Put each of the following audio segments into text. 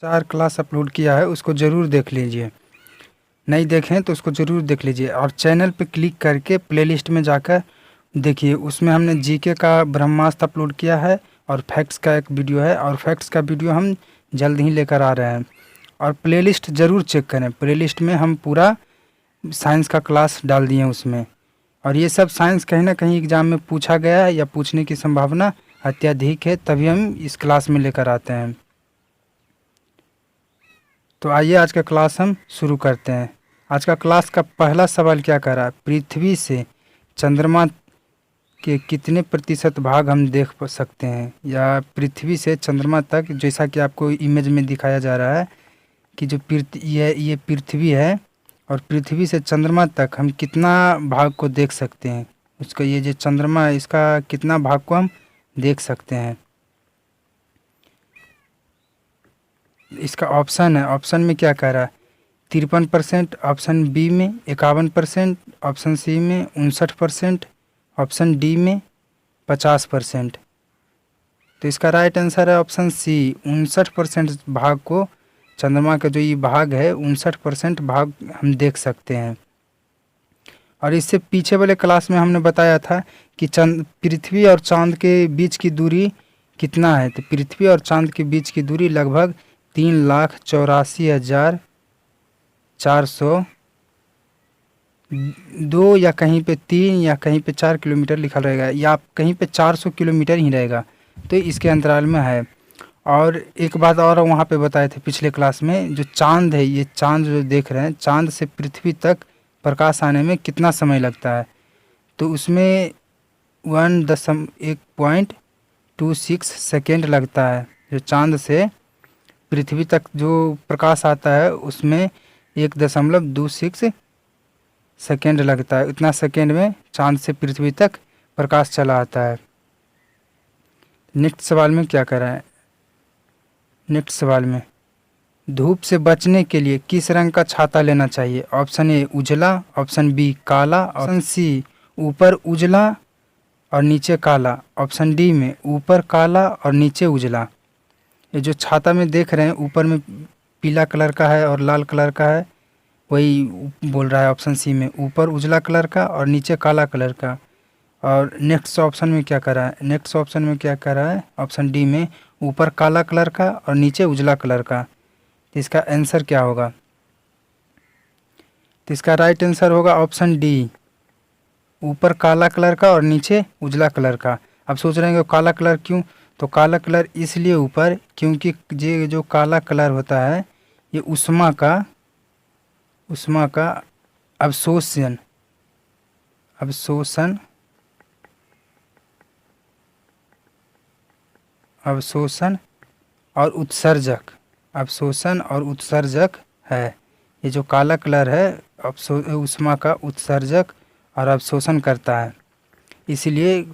4 class upload किया है, उसको ज़रूर देख लीजिए। नहीं देखें तो उसको ज़रूर देख लीजिए और चैनल पे क्लिक करके प्लेलिस्ट में जाकर देखिए, उसमें हमने जीके का ब्रह्मास्त्र अपलोड किया है और फैक्ट्स का एक वीडियो है, और फैक्ट्स का वीडियो हम जल्द ही लेकर आ रहे हैं। और प्लेलिस्ट ज़रूर चेक करें, प्लेलिस्ट में हम पूरा साइंस का क्लास डाल दिए हैं उसमें। और ये सब साइंस कहीं ना कहीं एग्ज़ाम में पूछा गया है या पूछने की संभावना अत्यधिक है, तभी हम इस क्लास में लेकर आते हैं। तो आइए आज का क्लास हम शुरू करते हैं। आज का क्लास का पहला सवाल क्या कह रहा है, पृथ्वी से चंद्रमा के कितने प्रतिशत भाग हम देख सकते हैं, या पृथ्वी से चंद्रमा तक, जैसा कि आपको इमेज में दिखाया जा रहा है कि जो ये पृथ्वी है और पृथ्वी से चंद्रमा तक हम कितना भाग को देख सकते हैं। उसका ये जो चंद्रमा है, इसका कितना भाग को हम देख सकते हैं। इसका ऑप्शन है, ऑप्शन में क्या कह रहा है, 53%, ऑप्शन बी में 51%, ऑप्शन सी में 59%, ऑप्शन डी में 50%। तो इसका राइट आंसर है ऑप्शन सी, 59% भाग को, चंद्रमा का जो ये भाग है 59% भाग हम देख सकते हैं। और इससे पीछे वाले क्लास में हमने बताया था कि पृथ्वी और चांद के बीच की दूरी कितना है। तो पृथ्वी और चांद के बीच की दूरी लगभग 3,84,402 या कहीं पे 3 या कहीं पे 4 किलोमीटर लिखा रहेगा, या कहीं पे 400 किलोमीटर ही रहेगा। तो इसके अंतराल में है। और एक बात और वहाँ पे बताए थे पिछले क्लास में, जो चांद है, ये चांद जो देख रहे हैं, चांद से पृथ्वी तक प्रकाश आने में कितना समय लगता है। तो उसमें 1.26 सेकेंड लगता है। जो चांद से पृथ्वी तक जो प्रकाश आता है उसमें 1.26 सेकेंड लगता है। इतना सेकेंड में चांद से पृथ्वी तक प्रकाश चला आता है। नेक्स्ट सवाल में क्या कर रहा है, नेक्स्ट सवाल में धूप से बचने के लिए किस रंग का छाता लेना चाहिए। ऑप्शन ए उजला, ऑप्शन बी काला, ऑप्शन सी ऊपर उजला और नीचे काला, ऑप्शन डी में ऊपर काला और नीचे उजला। ये जो छाता में देख रहे हैं, ऊपर में पीला कलर का है और लाल कलर का है, वही बोल रहा है ऑप्शन सी में, ऊपर उजला कलर का और नीचे काला कलर का। और नेक्स्ट ऑप्शन में क्या कर रहा है, नेक्स्ट ऑप्शन में क्या कर रहा है, ऑप्शन डी में ऊपर काला कलर का और नीचे उजला कलर का। तो इसका आंसर क्या होगा, तो इसका राइट आंसर होगा ऑप्शन डी, ऊपर काला कलर का और नीचे उजला कलर का। अब सोच रहे हैं कि काला कलर क्यों, तो काला कलर इसलिए ऊपर, क्योंकि ये जो काला कलर होता है ये उष्मा का अवशोषण और उत्सर्जक है। ये जो काला कलर है उष्मा का उत्सर्जक और अवशोषण करता है, इसीलिए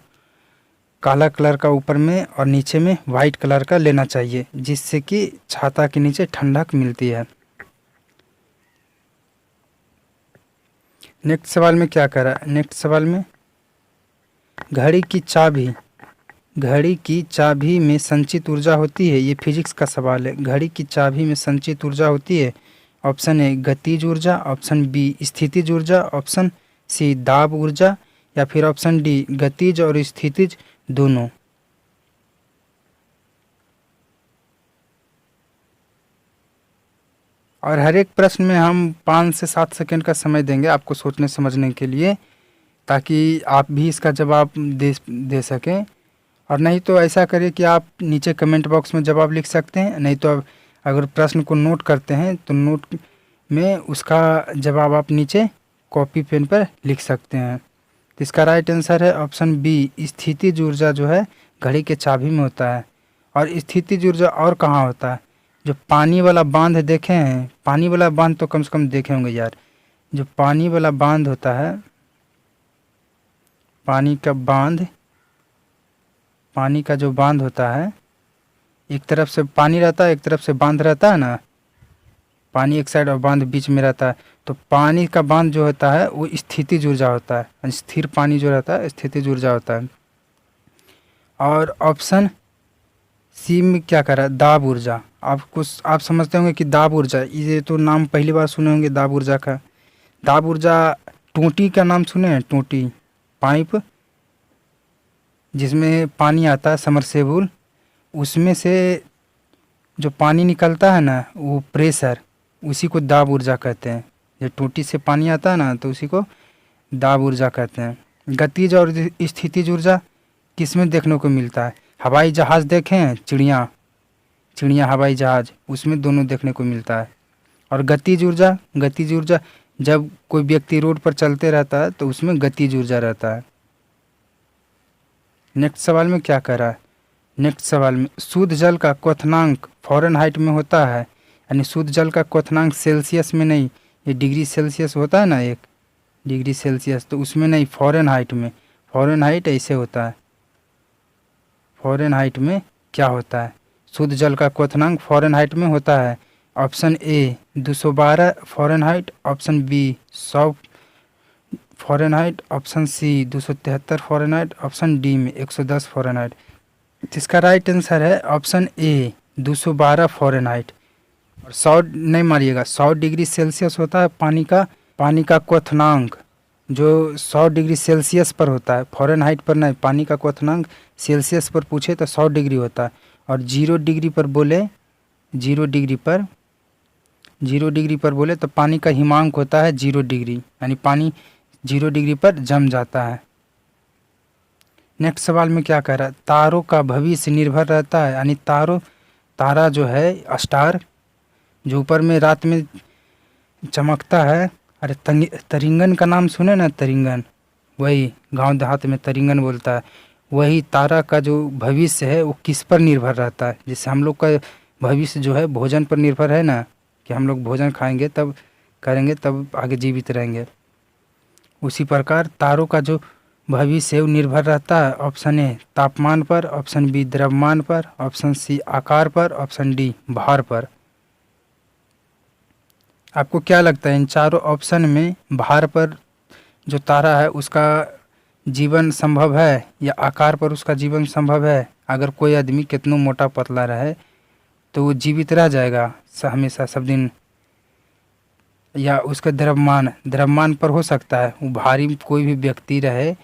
काला कलर का ऊपर में और नीचे में वाइट कलर का लेना चाहिए, जिससे कि छाता के नीचे ठंडक मिलती है। नेक्स्ट सवाल में क्या कह रहा है, नेक्स्ट सवाल में घड़ी की चाबी में संचित ऊर्जा होती है। ये फिजिक्स का सवाल है। घड़ी की चाबी में संचित ऊर्जा होती है। ऑप्शन ए गतिज ऊर्जा, ऑप्शन बी स्थितिज ऊर्जा, ऑप्शन सी दाब ऊर्जा, या फिर ऑप्शन डी गतिज और स्थितिज दोनों। और हर एक प्रश्न में हम 5 से 7 सेकंड का समय देंगे आपको सोचने समझने के लिए, ताकि आप भी इसका जवाब दे सकें। और नहीं तो ऐसा करिए कि आप नीचे कमेंट बॉक्स में जवाब लिख सकते हैं, नहीं तो अगर प्रश्न को नोट करते हैं तो नोट में उसका जवाब आप नीचे कॉपी पेन पर लिख सकते हैं। तो इसका राइट आंसर है ऑप्शन बी, स्थितिज ऊर्जा जो है घड़ी के चाबी में होता है। और स्थितिज ऊर्जा और कहाँ होता है, जो पानी वाला बांध देखे हैं, पानी वाला बांध तो कम से कम देखे होंगे यार। जो पानी वाला बांध होता है, पानी का जो बांध होता है, एक तरफ से पानी रहता है, एक तरफ से बांध रहता है ना, पानी एक साइड और बांध बीच में रहता है। तो पानी का बांध जो होता है वो स्थितिज ऊर्जा होता है, स्थिर पानी जो रहता है स्थितिज ऊर्जा होता है। और ऑप्शन सी में क्या कर रहा है, दाब ऊर्जा। आप समझते होंगे कि दाब ऊर्जा, ये तो नाम पहली बार सुने होंगे दाब ऊर्जा का। दाब ऊर्जा, टोंटी का नाम सुने हैं, टोंटी पाइप जिसमें पानी आता है, समरसेबुल, उसमें से जो पानी निकलता है ना, वो प्रेशर, उसी को दाब ऊर्जा कहते हैं। जब टोंटी से पानी आता है ना, तो उसी को दाब ऊर्जा कहते हैं। गतिज और स्थितिज ऊर्जा किस में देखने को मिलता है? हवाई जहाज़ देखें हैं, चिड़िया चिड़िया हवाई जहाज़, उसमें दोनों देखने को मिलता है। और गतिज ऊर्जा जब कोई व्यक्ति रोड पर चलते रहता है तो उसमें गतिज ऊर्जा रहता है। नेक्स्ट सवाल में क्या कह रहा है? नेक्स्ट सवाल में शुद्ध जल का क्वथनांक फ़ारेनहाइट में होता है, यानी शुद्ध जल का क्वथनांक सेल्सियस में नहीं, ये डिग्री सेल्सियस होता है ना, 1 डिग्री सेल्सियस, तो उसमें नहीं, फ़ारेनहाइट में। फ़ारेनहाइट ऐसे होता है। फ़ारेनहाइट में क्या होता है? शुद्ध जल का क्वथनांक फ़ारेनहाइट में होता है। Option A 212 Fahrenheit, option B 100 Fahrenheit, option C 273 Fahrenheit, option D में 110 फ़ारेनहाइट। इसका राइट आंसर है ऑप्शन ए 212 फ़ारेनहाइट। और 100 नहीं मारिएगा, 100 डिग्री सेल्सियस होता है पानी का क्वथनांक, जो 100 डिग्री सेल्सियस पर होता है, फ़ारेनहाइट पर नहीं। पानी का क्वथनांक सेल्सियस पर पूछे तो 100 डिग्री होता है। और 0 डिग्री पर बोले, 0 डिग्री पर बोले तो पानी का हिमांक होता है 0 डिग्री, यानी पानी 0 डिग्री पर जम जाता है। नेक्स्ट सवाल में क्या कह रहा है? तारों का भविष्य निर्भर रहता है, यानी तारा जो है, स्टार, जो ऊपर में रात में चमकता है। अरे तरिंगन का नाम सुने ना, तरिंगन, वही गांव देहात में तरिंगन बोलता है। वही तारा का जो भविष्य है वो किस पर निर्भर रहता है? जैसे हम लोग का भविष्य जो है भोजन पर निर्भर है ना, कि हम लोग भोजन खाएंगे तब करेंगे तब आगे जीवित रहेंगे, उसी प्रकार तारों का जो भविष्य है वो निर्भर रहता है। ऑप्शन ए तापमान पर, ऑप्शन बी द्रव्यमान पर, ऑप्शन सी आकार पर, ऑप्शन डी भार पर। आपको क्या लगता है इन चारों ऑप्शन में भार पर जो तारा है उसका जीवन संभव है, या आकार पर उसका जीवन संभव है? अगर कोई आदमी कितना मोटा पतला रहे तो वो जीवित रह जाएगा हमेशा सब दिन, या उसका द्रव्यमान पर हो सकता है? वो भारी कोई भी व्यक्ति रहे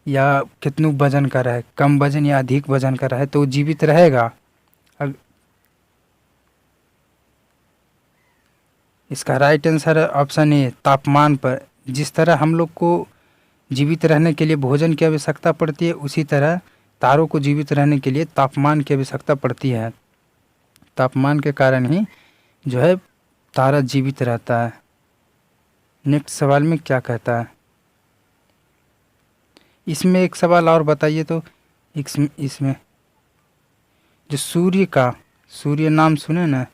या कितनू वजन का रहे, कम वजन या अधिक वजन का रहे, तो वो जीवित रहेगा। इसका राइट आंसर है ऑप्शन ए तापमान पर। जिस तरह हम लोग को जीवित रहने के लिए भोजन की आवश्यकता पड़ती है, उसी तरह तारों को जीवित रहने के लिए तापमान की आवश्यकता पड़ती है। तापमान के कारण ही जो है तारा जीवित रहता है। नेक्स्ट सवाल में क्या कहता है? इसमें एक सवाल और बताइए तो, इसमें जो सूर्य नाम सुने ना,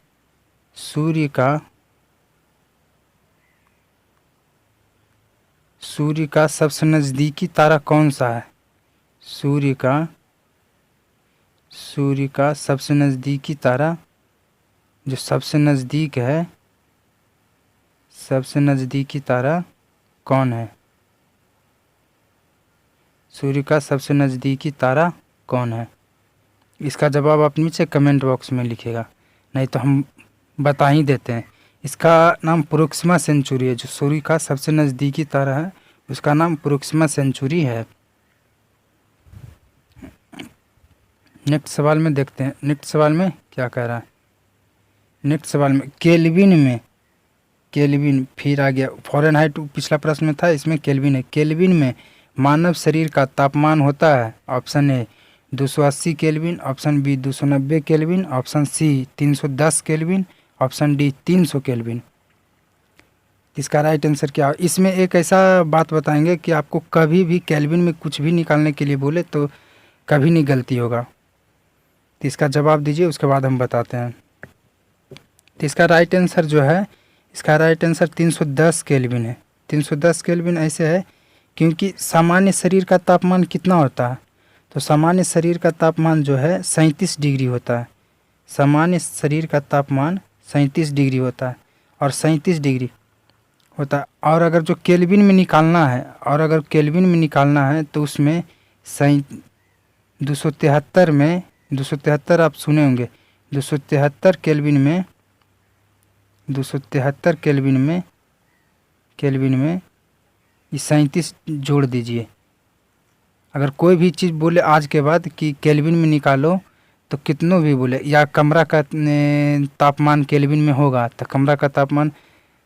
सूर्य का सबसे नज़दीकी तारा कौन सा है? सूर्य का सबसे नज़दीकी तारा, जो सबसे नज़दीक है, सबसे नज़दीकी तारा कौन है? सूर्य का सबसे नज़दीकी तारा कौन है? इसका जवाब आप नीचे कमेंट बॉक्स में लिखिएगा, नहीं तो हम बता ही देते हैं। इसका नाम प्रोक्सिमा सेंचुरी है। जो सूर्य का सबसे नज़दीकी तारा है उसका नाम प्रोक्सिमा सेंचुरी है। नेक्स्ट सवाल में देखते हैं, नेक्स्ट सवाल में क्या कह रहा है? नेक्स्ट सवाल में केल्विन फिर आ गया। फ़ारेनहाइट पिछला प्रश्न में था, इसमें केल्विन है। केल्विन में मानव शरीर का तापमान होता है। Option A 280 kelvin, option B 290 kelvin, option C 310 kelvin, option D 300 kelvin. इसका राइट आंसर क्या है? इसमें एक ऐसा बात बताएंगे कि आपको कभी भी केल्विन में कुछ भी निकालने के लिए बोले तो कभी नहीं गलती होगा। तो इसका जवाब दीजिए, उसके बाद हम बताते हैं। तो इसका राइट आंसर जो है, इसका राइट आंसर 310 केल्विन है। 310 केल्विन ऐसे है क्योंकि सामान्य शरीर का तापमान कितना होता है? तो सामान्य शरीर का तापमान जो है 37 डिग्री होता है। सामान्य शरीर का तापमान 37 डिग्री होता है, और 37 डिग्री होता है। और अगर जो केल्विन में निकालना है, तो उसमें 273 में 273 आप सुने होंगे। 273 केल्विन में 273 केल्विन में 37 जोड़ दीजिए। अगर कोई भी चीज़ बोले आज के बाद कि केल्विन में निकालो, तो कितनों भी बोले, या कमरा का तापमान केल्विन में होगा तो कमरा का तापमान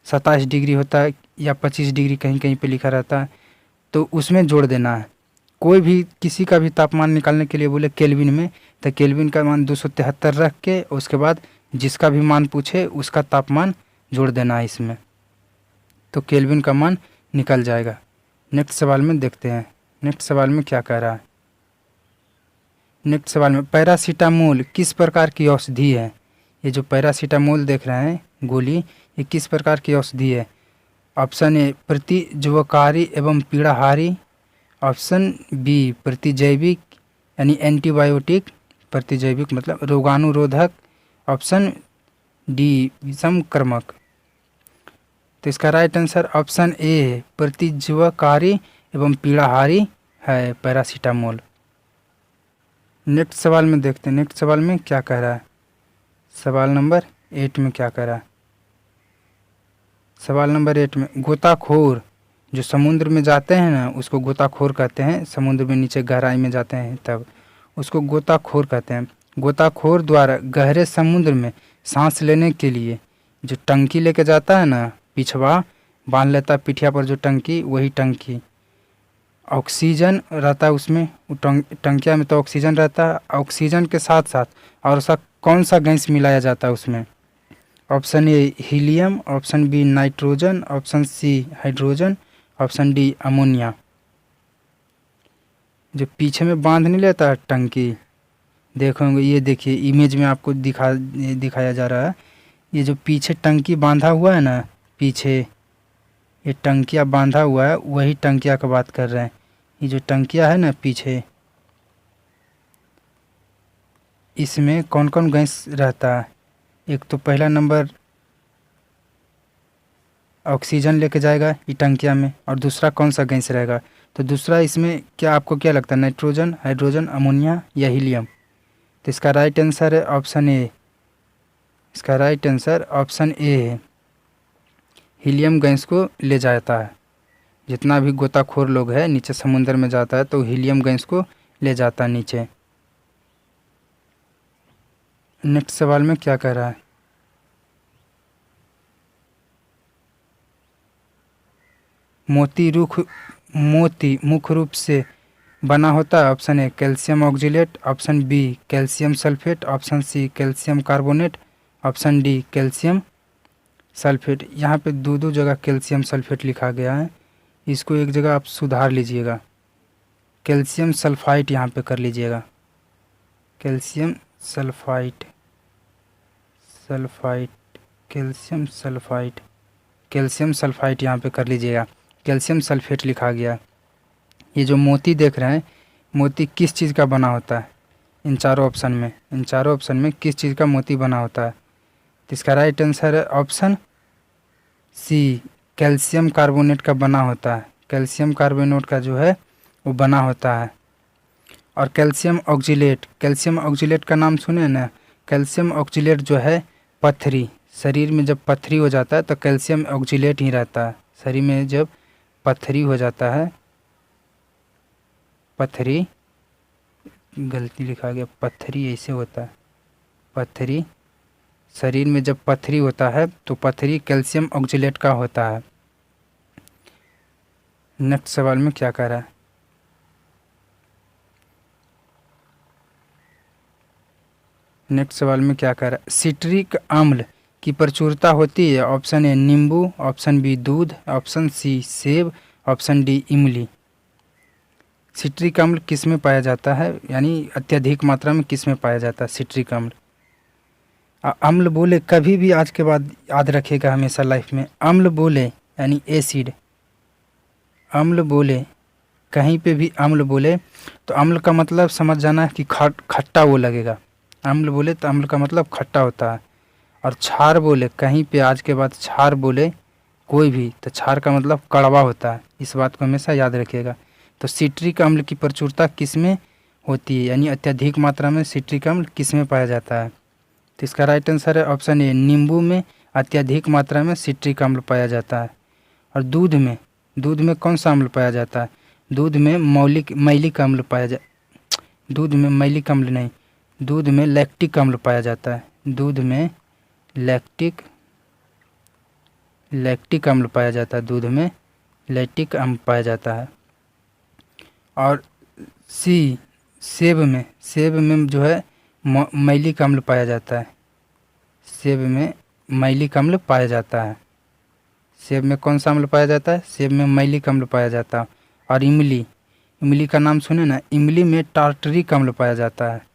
27 डिग्री होता है या 25 डिग्री कहीं कहीं पे लिखा रहता है, तो उसमें जोड़ देना है। कोई भी किसी का भी तापमान निकालने के लिए बोले केल्विन में, तो केल्विन का मान 273 रख के उसके बाद जिसका भी मान पूछे उसका तापमान जोड़ देना है इसमें, तो केल्विन का मान निकल जाएगा। नेक्स्ट सवाल में देखते हैं, नेक्स्ट सवाल में क्या कह रहा है। नेक्स्ट सवाल में पैरासीटामोल किस प्रकार की औषधि है। ये जो पैरासीटामोल देख रहे हैं गोली, ये किस प्रकार की औषधि है। ऑप्शन ए प्रतिज्वरकारी एवं पीड़ाहारी, ऑप्शन बी प्रतिजैविक यानी एंटीबायोटिक, प्रतिजैविक मतलब रोगाणुरोधक, ऑप्शन डी विषमकर्मक। तो इसका राइट आंसर ऑप्शन ए है, प्रतिज्वरकारी एवं पीड़ाहारी है पैरासीटामोल। नेक्स्ट सवाल में देखते हैं, नेक्स्ट सवाल में क्या कह रहा है। सवाल नंबर 8 में क्या कह रहा है। सवाल नंबर 8 में गोताखोर जो समुद्र में जाते हैं ना, उसको गोताखोर कहते हैं। समुद्र में नीचे गहराई में जाते हैं तब उसको गोताखोर कहते हैं। गोताखोर द्वारा गहरे समुद्र में सांस लेने के लिए जो टंकी लेके जाता है ना, पिछवा बांध लेता है पिठिया पर जो टंकी, वही टंकी ऑक्सीजन रहता है उसमें। टंकिया में तो ऑक्सीजन रहता है, ऑक्सीजन के साथ साथ और सा कौन सा गैस मिलाया जाता है उसमें। Option A helium, option B nitrogen, option C hydrogen, option D ammonia. जो पीछे में बांध नहीं लेता टंकी, देखोगे ये देखिए इमेज में आपको दिखाया जा रहा है। ये जो पीछे टंकी बांधा हुआ है ना, पीछे ये टंकिया बांधा हुआ है, वही टंकिया का बात कर रहे हैं। ये जो टंकिया है ना पीछे, इसमें कौन कौन गैस रहता है। एक तो पहला नंबर ऑक्सीजन लेके जाएगा ये टंकिया में, और दूसरा कौन सा गैस रहेगा। तो दूसरा इसमें क्या आपको क्या लगता है, नाइट्रोजन, हाइड्रोजन, अमोनिया या हीलियम। तो इसका राइट आंसर है ऑप्शन ए। इसका राइट आंसर ऑप्शन ए है, हीलियम गैस को ले जाता है। जितना भी गोताखोर लोग है नीचे समुद्र में जाता है तो हीलियम गैस को ले जाता है नीचे। नेक्स्ट सवाल में क्या कह रहा है। मोती मुख्य रूप से बना होता है। Option A calcium oxalate, option B calcium sulphate, option C calcium carbonate, option D calcium sulphate. यहाँ पे दो जगह कैल्शियम सल्फेट लिखा गया है, इसको एक जगह आप सुधार लीजिएगा, कैल्शियम सल्फाइड यहाँ पे कर लीजिएगा। कैल्शियम सल्फाइड, कैल्शियम सल्फाइड यहाँ पे कर लीजिएगा, कैल्शियम सल्फेट लिखा गया। ये जो मोती देख रहे हैं, मोती किस चीज़ का बना होता है। इन चारों ऑप्शन में किस चीज़ का मोती बना होता है। तो इसका राइट आंसर है ऑप्शन सी, कैल्शियम कार्बोनेट का बना होता है। कैल्शियम कार्बोनेट का जो है वो बना होता है। और कैल्शियम ऑक्जिलेट का नाम सुने ना। कैल्शियम ऑक्जिलेट जो है पत्थरी, शरीर में जब पत्थरी हो जाता है तो कैल्शियम ऑक्जिलेट ही रहता है। शरीर में जब पत्थरी हो जाता है, पत्थरी गलती लिखा गया, पत्थरी ऐसे होता है, पत्थरी शरीर में जब पत्थरी होता है तो पत्थरी कैल्शियम ऑक्जिलेट का होता है। नेक्स्ट सवाल में क्या कह रहा है। नेक्स्ट सवाल में क्या कह रहा है। सिट्रिक अम्ल की प्रचुरता होती है। ऑप्शन ए नींबू, ऑप्शन बी दूध, ऑप्शन सी सेब, ऑप्शन डी इमली। सिट्रिक अम्ल किस में पाया जाता है, यानी अत्यधिक मात्रा में किस में पाया जाता है सिट्रिक अम्ल। अम्ल बोले कभी भी आज के बाद याद रखेगा हमेशा लाइफ में, अम्ल बोले यानी एसिड। अम्ल बोले कहीं पे भी अम्ल बोले तो अम्ल का मतलब समझ जाना है कि खट्टा वो लगेगा। अम्ल बोले तो अम्ल का मतलब खट्टा होता है। और क्षार बोले कहीं पे आज के बाद क्षार बोले कोई भी तो क्षार का मतलब कड़वा होता है। इस बात को हमेशा याद रखिएगा। तो सिट्रिक अम्ल की प्रचुरता किस में होती है, यानी अत्यधिक मात्रा में सिट्रिक अम्ल किस में पाया जाता है? तो इसका राइट आंसर है ऑप्शन ए, नींबू में अत्यधिक मात्रा में सिट्रिक अम्ल पाया जाता है। और दूध में कौन सा अम्ल पाया जाता है? दूध में मैलिक अम्ल पाया जा दूध में मैलिक अम्ल नहीं, दूध में लैक्टिक अम्ल पाया जाता है। दूध में लैक्टिक अम्ल पाया जाता है, दूध में लैक्टिक अम्ल पाया जाता है। और सी, सेब में जो है मैलिक अम्ल पाया जाता है। सेब में मैलिक अम्ल पाया जाता है। सेब में कौन सा अम्ल पाया जाता है? सेब में मैलिक अम्ल पाया जाता है। और इमली का नाम सुने ना, इमली में टार्टरिक अम्ल पाया जाता है।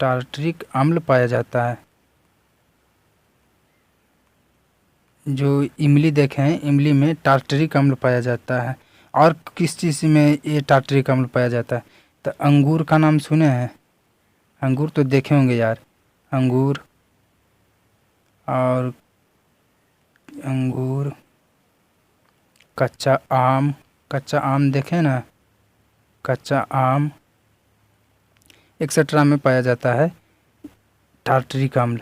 टार्टरिक अम्ल पाया जाता है। जो इमली देखे हैं, इमली में टार्टरिक अम्ल पाया जाता है। और किस चीज़ में ये टार्टरिक अम्ल पाया जाता है? तो अंगूर का नाम सुने हैं? अंगूर तो देखे होंगे यार, अंगूर कच्चा आम देखे ना, कच्चा आम एक्सेट्रा में पाया जाता है टार्टरिक अम्ल।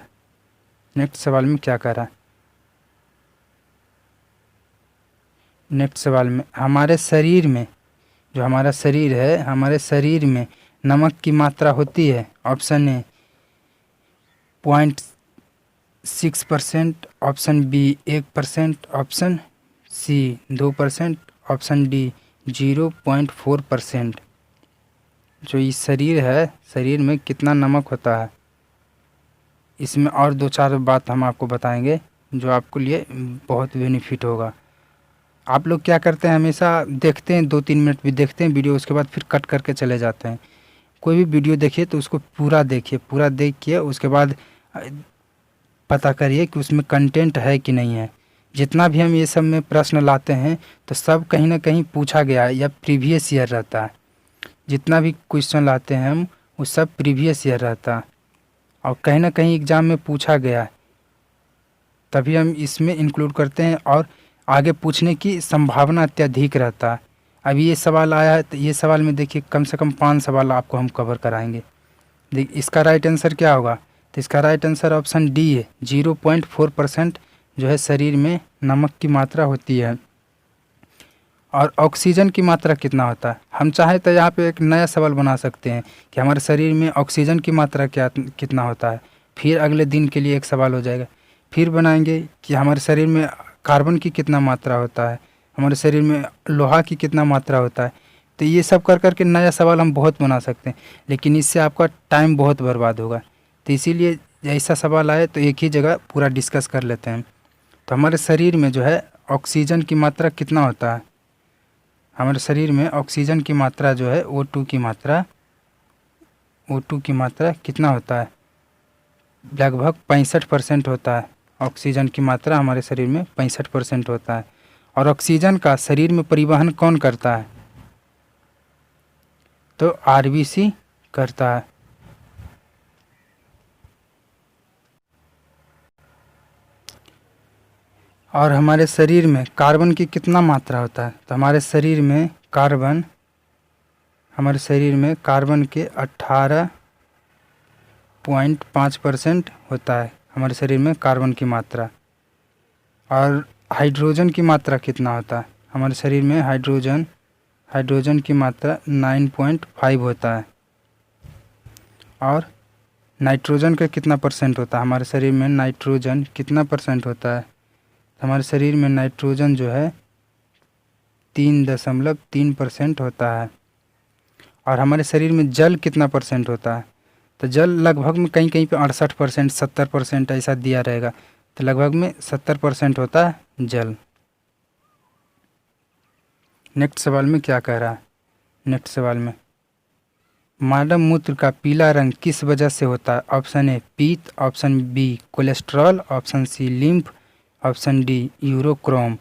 नेक्स्ट सवाल में क्या कह रहा है? नेक्स्ट सवाल में हमारे शरीर में, जो हमारा शरीर है, हमारे शरीर में नमक की मात्रा होती है। Option A 0.6%, option B 1%, option C 2%, option D 0.4%। जो ये शरीर है, शरीर में कितना नमक होता है, इसमें और 2-4 बात हम आपको बताएंगे जो आपको लिए बहुत बेनिफिट होगा। आप लोग क्या करते हैं, हमेशा देखते हैं, 2-3 मिनट भी देखते हैं वीडियो, उसके बाद फिर कट करके चले जाते हैं। कोई भी वीडियो देखिए तो उसको पूरा देखिए, पूरा देखिए, उसके बाद पता करिए कि उसमें कंटेंट है कि नहीं है। जितना भी हम ये सब में प्रश्न लाते हैं तो सब कहीं ना कहीं पूछा गया है या प्रीवियस ईयर रहता है। जितना भी क्वेश्चन लाते हैं हम, वो सब प्रीवियस ईयर रहता है और कहीं ना कहीं एग्ज़ाम में पूछा गया है, तभी हम इसमें इंक्लूड करते हैं और आगे पूछने की संभावना अत्यधिक रहता है। अभी ये सवाल आया है तो ये सवाल में देखिए कम से कम 5 सवाल आपको हम कवर कराएंगे। देखिए इसका राइट आंसर क्या होगा? तो इसका राइट आंसर ऑप्शन डी है, 0.4% जो है शरीर में नमक की मात्रा होती है। और ऑक्सीजन की मात्रा कितना होता है? हम चाहें तो यहाँ पे एक नया सवाल बना सकते हैं कि हमारे शरीर में ऑक्सीजन की मात्रा कितना होता है, फिर अगले दिन के लिए एक सवाल हो जाएगा। फिर बनाएंगे कि हमारे शरीर में कार्बन की कितना मात्रा होता है, हमारे शरीर में लोहा की कितना मात्रा होता है। तो ये सब कर के नया सवाल हम बहुत बना सकते हैं, लेकिन इससे आपका टाइम बहुत बर्बाद होगा। तो इसीलिए ऐसा सवाल आए तो एक ही जगह पूरा डिस्कस कर लेते हैं। तो हमारे शरीर में जो है ऑक्सीजन की मात्रा कितना होता है? हमारे शरीर में ऑक्सीजन की मात्रा जो है O2 की मात्रा कितना होता है? लगभग 65% होता है। ऑक्सीजन की मात्रा हमारे शरीर में 65% होता है। और ऑक्सीजन का शरीर में परिवहन कौन करता है? तो RBC करता है। और हमारे शरीर में कार्बन की कितना मात्रा होता है? तो हमारे शरीर में कार्बन के 18.5% होता है हमारे शरीर में कार्बन की मात्रा। और हाइड्रोजन की मात्रा कितना होता है? हमारे शरीर में हाइड्रोजन की मात्रा 9.5 होता है। और नाइट्रोजन का कितना परसेंट होता है? हमारे शरीर में नाइट्रोजन कितना परसेंट होता है? हमारे शरीर में नाइट्रोजन जो है 3.3% होता है। और हमारे शरीर में जल कितना परसेंट होता है? तो जल लगभग में कहीं कहीं पे 68%, 70% ऐसा दिया रहेगा, तो लगभग में 70% होता है जल। नेक्स्ट सवाल में क्या कह रहा है? नेक्स्ट सवाल में मानव मूत्र का पीला रंग किस वजह से होता है? ऑप्शन ए पीत, option B cholesterol, option C lymph, option D urochrome.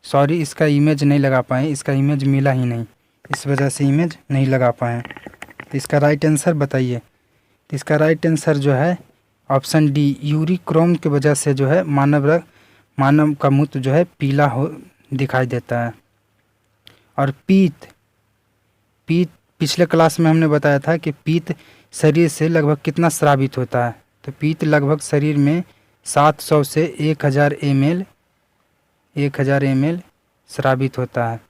Sorry, इसका इमेज नहीं लगा पाए, इसका इमेज मिला ही नहीं, इस वजह से इमेज नहीं लगा पाए। तो इसका राइट आंसर बताइए। तो इसका राइट आंसर जो है ऑप्शन डी यूरोक्रोम की वजह से जो है मानव का मूत्र जो है पीला दिखाई देता है। और पीत, पीत पिछले क्लास में हमने बताया था कि पीत शरीर से लगभग कितना स्रावित होता है। तो पीत लगभग शरीर में 700 से 1000 ml स्रावित होता है।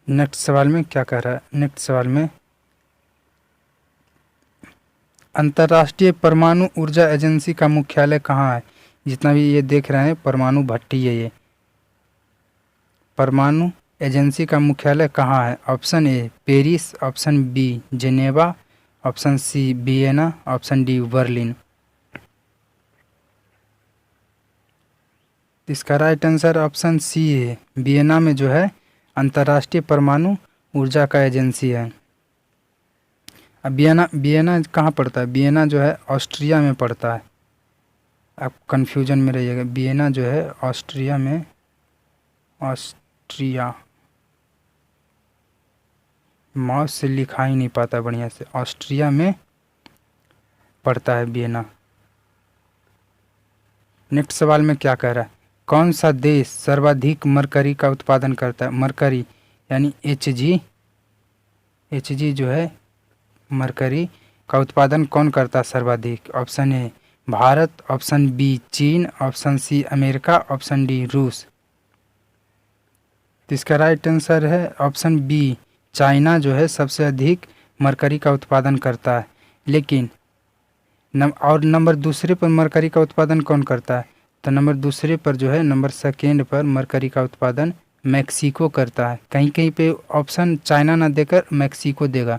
नेक्स्ट सवाल में क्या कह रहा है? नेक्स्ट सवाल में अंतर्राष्ट्रीय परमाणु ऊर्जा एजेंसी का मुख्यालय कहाँ है? जितना भी ये देख रहे हैं परमाणु भट्टी है ये। परमाणु एजेंसी का मुख्यालय कहाँ है? Option A Paris, option B Geneva, option C Vienna, option D Berlin. इसका राइट आंसर ऑप्शन सी है, वियना में जो है अंतर्राष्ट्रीय परमाणु ऊर्जा का एजेंसी है। अब वियना कहाँ पड़ता है? वियना जो है ऑस्ट्रिया में पड़ता है। आप कन्फ्यूजन में रहिएगा। वियना जो है ऑस्ट्रिया में, ऑस्ट्रिया माउस से लिखा ही नहीं पाता बढ़िया से, ऑस्ट्रिया में पड़ता है वियना। नेक्स्ट सवाल में क्या कह रहा है? कौन सा देश सर्वाधिक मरकरी का उत्पादन करता है? मरकरी यानी Hg जो है मरकरी का उत्पादन कौन करता है सर्वाधिक? Option A Bharat, option B चीन, option C America, option D रूस। तो इसका राइट आंसर है ऑप्शन बी, चाइना जो है सबसे अधिक मरकरी का उत्पादन करता है। लेकिन और नंबर दूसरे पर मरकरी का उत्पादन कौन करता है? तो नंबर दूसरे पर जो है, नंबर सेकेंड पर मरकरी का उत्पादन मैक्सिको करता है। कहीं कहीं पे ऑप्शन चाइना ना देकर मैक्सिको देगा,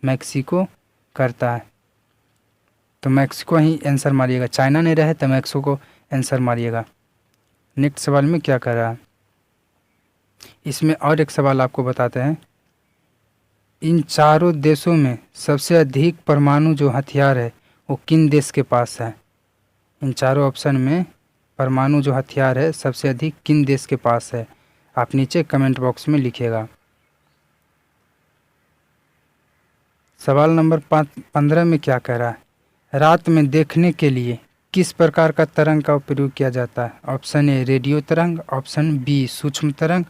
मैक्सिको करता है। तो मैक्सिको ही आंसर मारिएगा, चाइना नहीं रहे तो मैक्सिको आंसर मारिएगा। नेक्स्ट सवाल में क्या कर रहा है? इसमें और एक सवाल आपको बताते हैं। इन चारों देशों में सबसे अधिक परमाणु जो हथियार है वो किन देश के पास है? इन चारों ऑप्शन में परमाणु जो हथियार है सबसे अधिक किन देश के पास है? आप नीचे कमेंट बॉक्स में लिखिएगा। सवाल नंबर 15 में क्या कह रहा है? रात में देखने के लिए किस प्रकार का तरंग का प्रयोग किया जाता है? ऑप्शन ए रेडियो तरंग, ऑप्शन बी सूक्ष्म तरंग,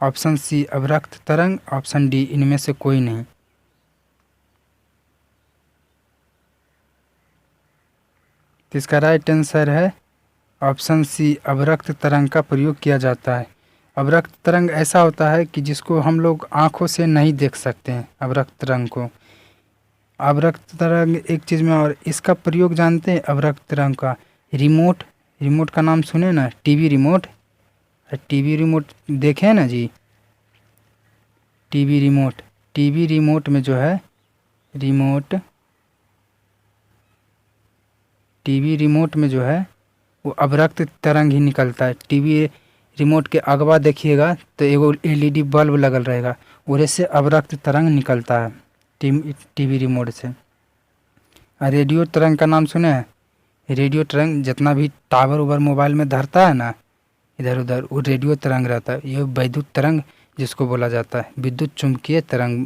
ऑप्शन सी अवरक्त तरंग, ऑप्शन डी इनमें से कोई नहीं। तो इसका राइट आंसर है ऑप्शन सी, अवरक्त तरंग का प्रयोग किया जाता है। अवरक्त तरंग ऐसा होता है कि जिसको हम लोग आँखों से नहीं देख सकते हैं। अवरक्त तरंग को, अवरक्त तरंग एक चीज़ में, और इसका प्रयोग जानते हैं अवरक्त तरंग का? रिमोट का नाम सुने ना, टीवी रिमोट देखे ना जी। टीवी रिमोट में जो है टीवी रिमोट में जो है वो अवरक्त तरंग ही निकलता है। टीवी रिमोट के अगवा देखिएगा तो एगो LED बल्ब लगल रहेगा, उरे से अवरक्त तरंग निकलता है टीवी रिमोट से। रेडियो तरंग का नाम सुने हैं? रेडियो तरंग जितना भी टावर उवर मोबाइल में धरता है ना इधर उधर, वो रेडियो तरंग रहता है। ये विद्युत तरंग जिसको बोला जाता है, विद्युत चुंबकीय तरंग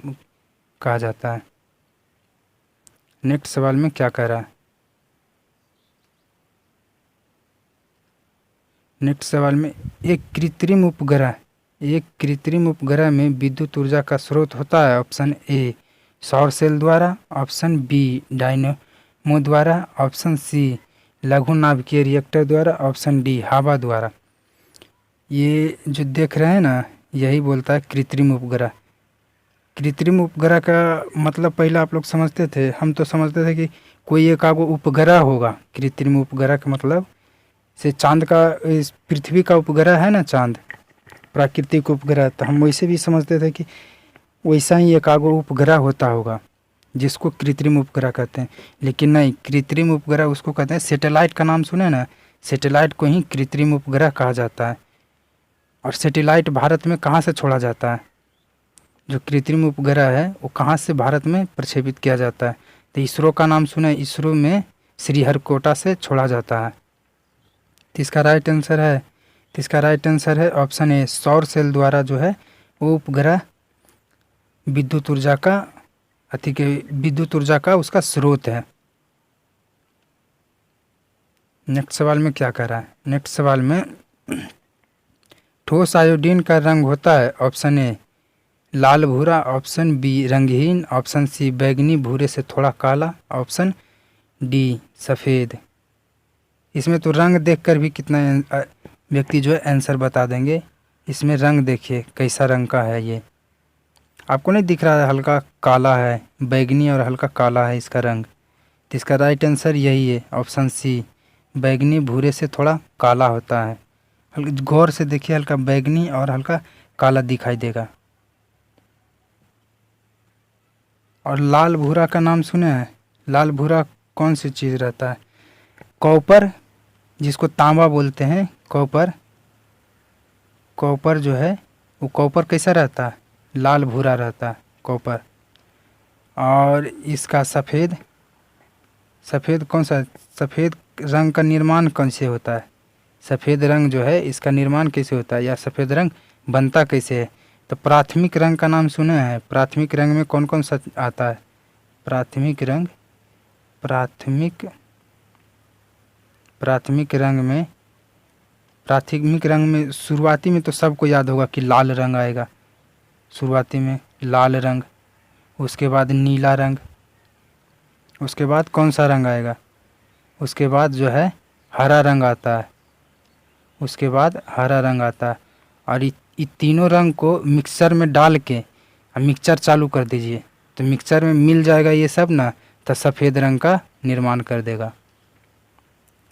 कहा जाता है। नेक्स्ट सवाल में क्या कह रहा है? नेक्स्ट सवाल में एक कृत्रिम उपग्रह में विद्युत ऊर्जा का स्रोत होता है। ऑप्शन ए सौर सेल द्वारा, ऑप्शन बी डायनेमो द्वारा, ऑप्शन सी लघु नाभिकीय रिएक्टर द्वारा, ऑप्शन डी हवा द्वारा। ये जो देख रहे हैं ना, यही बोलता है कृत्रिम उपग्रह। कृत्रिम उपग्रह का मतलब पहले आप लोग समझते थे, हम तो समझते थे कि कोई एक आगो उपग्रह होगा। कृत्रिम उपग्रह का मतलब से चांद का, इस पृथ्वी का उपग्रह है ना चांद, प्राकृतिक उपग्रह, तो हम वैसे भी समझते थे कि वैसा ही एक आगो उपग्रह होता होगा जिसको कृत्रिम उपग्रह कहते हैं। लेकिन नहीं, कृत्रिम उपग्रह उसको कहते हैं, सैटेलाइट का नाम सुने ना, सैटेलाइट को ही कृत्रिम उपग्रह कहा जाता है। और सैटेलाइट भारत में कहाँ से छोड़ा जाता है? जो कृत्रिम उपग्रह है वो कहाँ से भारत में प्रक्षेपित किया जाता है? तो इसरो का नाम सुने, इसरो में श्रीहरिकोटा से छोड़ा जाता है। तो इसका राइट आंसर है ऑप्शन ए, सौर सेल द्वारा जो है वो उपग्रह विद्युत ऊर्जा का उसका स्रोत है। नेक्स्ट सवाल में क्या कह रहा है? नेक्स्ट सवाल में ठोस आयोडीन का रंग होता है ऑप्शन ए लाल भूरा, ऑप्शन बी रंगहीन, ऑप्शन सी बैंगनी भूरे से थोड़ा काला, ऑप्शन डी सफ़ेद। इसमें तो रंग देखकर भी कितना व्यक्ति जो है आंसर बता देंगे। इसमें रंग देखिए कैसा रंग का है, ये आपको नहीं दिख रहा है, हल्का काला है, बैंगनी और हल्का काला है इसका रंग। तो इसका राइट आंसर यही है ऑप्शन सी, बैंगनी भूरे से थोड़ा काला होता है। गौर से देखिए, हल्का बैंगनी और हल्का काला दिखाई देगा। और लाल भूरा का नाम सुने हैं? लाल भूरा कौन सी चीज़ रहता है? कॉपर, जिसको तांबा बोलते हैं, कॉपर। कॉपर जो है वो कॉपर कैसा रहता है? लाल भूरा रहता है कॉपर। और इसका सफ़ेद, सफ़ेद कौन सा? सफ़ेद रंग का निर्माण कौन से होता है? सफ़ेद रंग जो है इसका निर्माण कैसे होता है, या सफ़ेद रंग बनता कैसे है? तो प्राथमिक रंग का नाम सुने हैं? प्राथमिक रंग में कौन कौन सा आता है? प्राथमिक रंग, प्राथमिक रंग में शुरुआती में तो सबको याद होगा कि लाल रंग आएगा। शुरुआती में लाल रंग, उसके बाद नीला रंग, उसके बाद कौन सा रंग आएगा? उसके बाद जो है हरा रंग आता है, उसके बाद हरा रंग आता है। और ये तीनों रंग को मिक्सर में डाल के मिक्सचर चालू कर दीजिए, तो मिक्सचर में मिल जाएगा ये सब ना, तो सफ़ेद रंग का निर्माण कर देगा।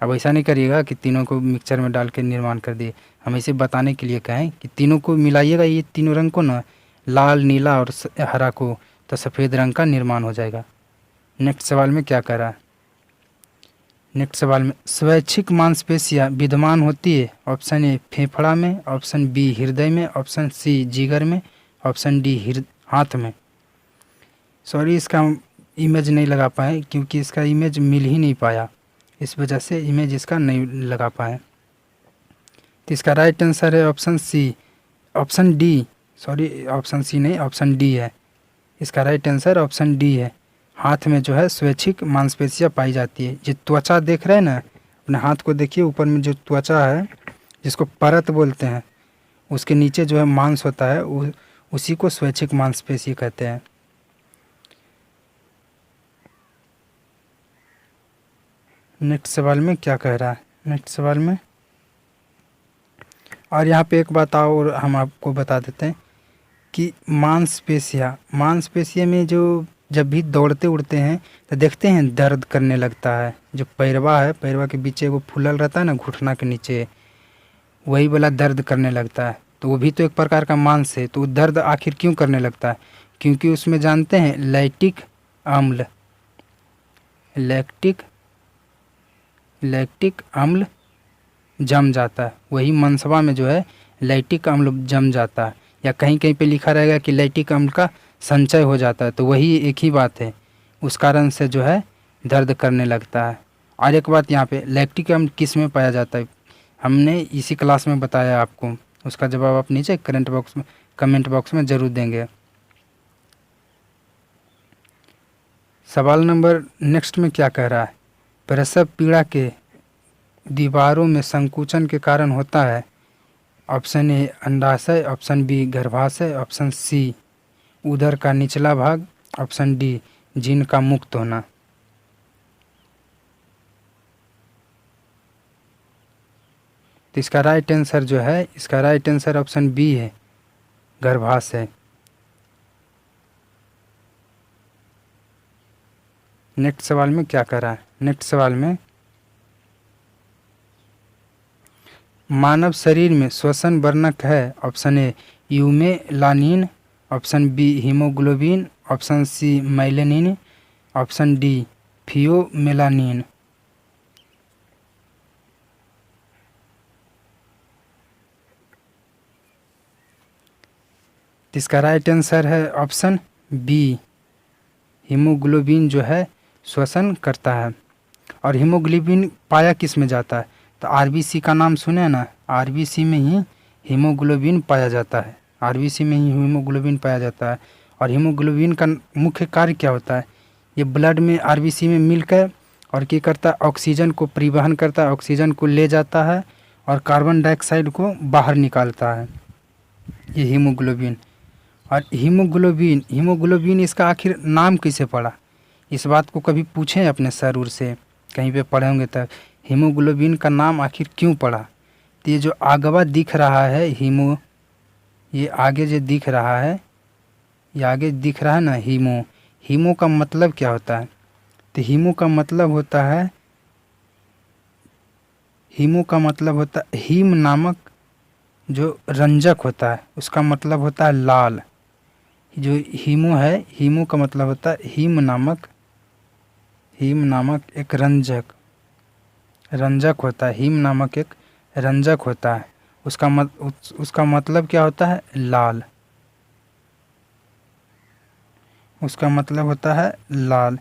अब ऐसा नहीं करिएगा कि तीनों को मिक्सचर में डाल के निर्माण कर दिए। हम इसे बताने के लिए कहें कि तीनों को मिलाइएगा, ये तीनों रंग को ना, लाल, नीला और हरा को, तो सफ़ेद रंग का निर्माण हो जाएगा। नेक्स्ट सवाल में क्या कह रहा है? नेक्स्ट सवाल में स्वैच्छिक मांसपेशियाँ विद्यमान होती है ऑप्शन ए फेफड़ा में, ऑप्शन बी हृदय में, ऑप्शन सी जिगर में, ऑप्शन डी हाथ में। सॉरी, इसका इमेज नहीं लगा पाए क्योंकि इसका इमेज मिल ही नहीं पाया, इस वजह से इमेज इसका नहीं लगा पाए। तो इसका राइट आंसर है option C, option D, sorry option C नहीं, ऑप्शन डी है। इसका राइट आंसर ऑप्शन डी है। हाथ में जो है स्वैच्छिक मांसपेशियाँ पाई जाती है। जो त्वचा देख रहे हैं ना, अपने हाथ को देखिए, ऊपर में जो त्वचा है जिसको परत बोलते हैं, उसके नीचे जो है मांस होता है, उसी को स्वैच्छिक मांसपेशी कहते हैं। नेक्स्ट सवाल में क्या कह रहा है? नेक्स्ट सवाल में, और यहाँ पे एक बात और हम आपको बता देते हैं कि मांसपेशियाँ में जो जब भी दौड़ते उड़ते हैं तो देखते हैं दर्द करने लगता है। जो पैरवा है, पैरवा के पीछे वो फूलल रहता है ना, घुटना के नीचे, वही वाला दर्द करने लगता है। तो वो भी तो एक प्रकार का मांस है। तो वो दर्द आखिर क्यों करने लगता है? क्योंकि उसमें जानते हैं लैक्टिक अम्ल जम जाता है। वही मनसवा में जो है लैक्टिक अम्ल जम जाता है, या कहीं कहीं पे लिखा रहेगा कि लैक्टिक अम्ल का संचय हो जाता है। तो वही एक ही बात है, उस कारण से जो है दर्द करने लगता है। और एक बात यहाँ पे, लैक्टिक अम्ल किस में पाया जाता है? हमने इसी क्लास में बताया आपको। उसका जवाब आप नीचे कमेंट बॉक्स में ज़रूर देंगे। सवाल नंबर नेक्स्ट में क्या कह रहा है? प्रसव पीड़ा के दीवारों में संकुचन के कारण होता है। ऑप्शन ए अंडाशय, ऑप्शन बी गर्भाशय, ऑप्शन सी उदर का निचला भाग, ऑप्शन डी जीन का मुक्त होना। तो इसका राइट आंसर जो है, इसका राइट आंसर ऑप्शन बी है, गर्भाशय। नेक्स्ट सवाल में क्या कर रहा है? नेक्स्ट सवाल में मानव शरीर में श्वसन वर्णक है। Option A eumelanin, option B haemoglobin, option C melanin, option D pheomelanin. इसका राइट आंसर है ऑप्शन बी, हीमोग्लोबिन जो है श्वसन करता है। और हीमोग्लोबिन पाया किस में जाता है? तो आरबीसी का नाम सुने ना, आरबीसी में ही हीमोग्लोबिन पाया जाता है। आरबीसी में ही हीमोग्लोबिन पाया जाता है। और हीमोग्लोबिन का मुख्य कार्य क्या होता है? ये ब्लड में आरबीसी में मिलकर और क्या करता है? ऑक्सीजन को परिवहन करता है, ऑक्सीजन को ले जाता है और कार्बन डाइऑक्साइड को बाहर निकालता है, ये हीमोग्लोबिन। और हीमोग्लोबिन इसका आखिर नाम कैसे पड़ा, इस बात को कभी पूछें अपने सर उर से, कहीं पे पढ़े होंगे तब। हीमोग्लोबिन का नाम आखिर क्यों पड़ा? तो ये जो आगवा दिख रहा है ये आगे जो दिख रहा है, ये आगे दिख रहा है ना हीमो का मतलब क्या होता है? तो हीमो का मतलब होता है हीम नामक जो रंजक होता है उसका मतलब होता है लाल। जो हीमो का मतलब होता है हीम नामक एक रंजक होता है। हीम नामक एक रंजक होता है, उसका मतलब क्या होता है? लाल। उसका मतलब होता है लाल।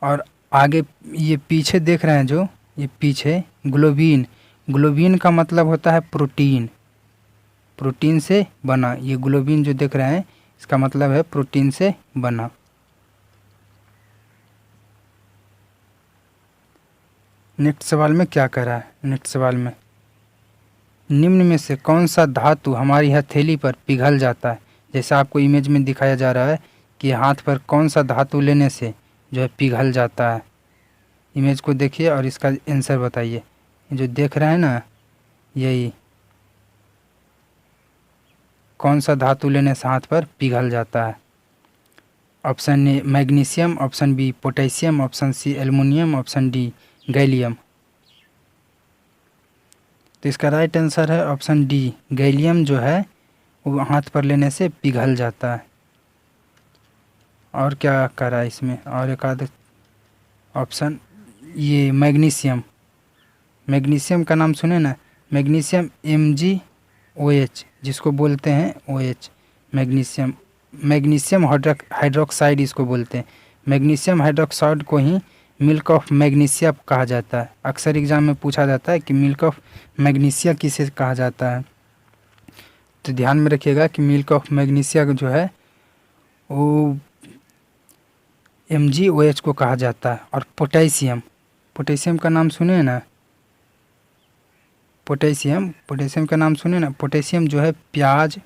और आगे ये पीछे देख रहे हैं जो ये पीछे ग्लोबिन का मतलब होता है प्रोटीन से बना। ये ग्लोबिन जो देख रहे हैं इसका मतलब है प्रोटीन से बना। नेक्स्ट सवाल में क्या कह रहा है? नेक्स्ट सवाल में निम्न में से कौन सा धातु हमारी हथेली पर पिघल जाता है? जैसे आपको इमेज में दिखाया जा रहा है कि हाथ पर कौन सा धातु लेने से जो है पिघल जाता है। इमेज को देखिए और इसका आंसर बताइए। जो देख रहे हैं ना, यही कौन सा धातु लेने से हाथ पर पिघल जाता है? Option A magnesium, option B potassium, option C aluminium, option D gallium. तो इसका राइट आंसर है ऑप्शन डी, गैलियम जो है वो हाथ पर लेने से पिघल जाता है। और क्या कर रहा है इसमें? और एक आध ऑप्शन, ये मैग्नीशियम का नाम सुने ना, मैग्नीशियम MgOH जिसको बोलते हैं OH, मैग्नीशियम हाइड्रोक्साइड इसको बोलते हैं। मैग्नीशियम हाइड्रोक्साइड को ही मिल्क ऑफ मैग्नीशिया कहा जाता है। अक्सर एग्जाम में पूछा जाता है कि मिल्क ऑफ मैग्नीशिया किसे कहा जाता है, तो ध्यान में रखिएगा कि मिल्क ऑफ मैग्नीशिया जो है वो MgOH को कहा जाता है। और पोटेशियम का नाम सुने ना, पोटेशियम का नाम सुने ना, पोटेशियम जो है प्याज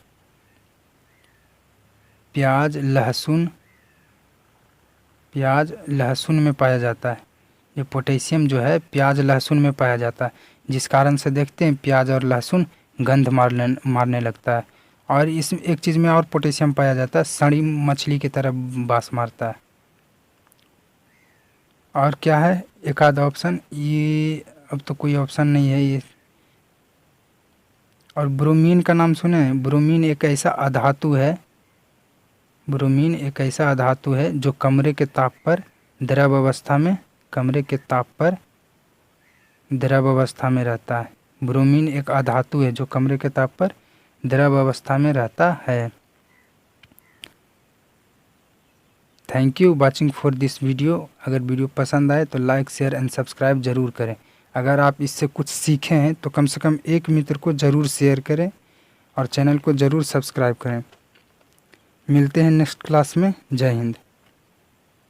लहसुन में पाया जाता है। ये पोटेशियम जो है प्याज लहसुन में पाया जाता है, जिस कारण से देखते हैं प्याज और लहसुन गंध मारने लगता है। और इस एक चीज़ में और पोटेशियम पाया जाता है, सड़ी मछली की तरह बास मारता है। और क्या है एक आध ऑप्शन? ये अब तो कोई ऑप्शन नहीं है ये। और ब्रोमीन का नाम सुने हैं? ब्रोमीन एक ऐसा अधातु है जो कमरे के ताप पर द्रव अवस्था में रहता है। ब्रोमीन एक अधातु है जो कमरे के ताप पर द्रव अवस्था में रहता है। Thank you watching for this video. अगर वीडियो पसंद आए तो लाइक शेयर एंड सब्सक्राइब ज़रूर करें। अगर आप इससे कुछ सीखे हैं तो कम से कम एक मित्र को ज़रूर शेयर करें और चैनल को ज़रूर सब्सक्राइब करें। मिलते हैं नेक्स्ट क्लास में। जय हिंद।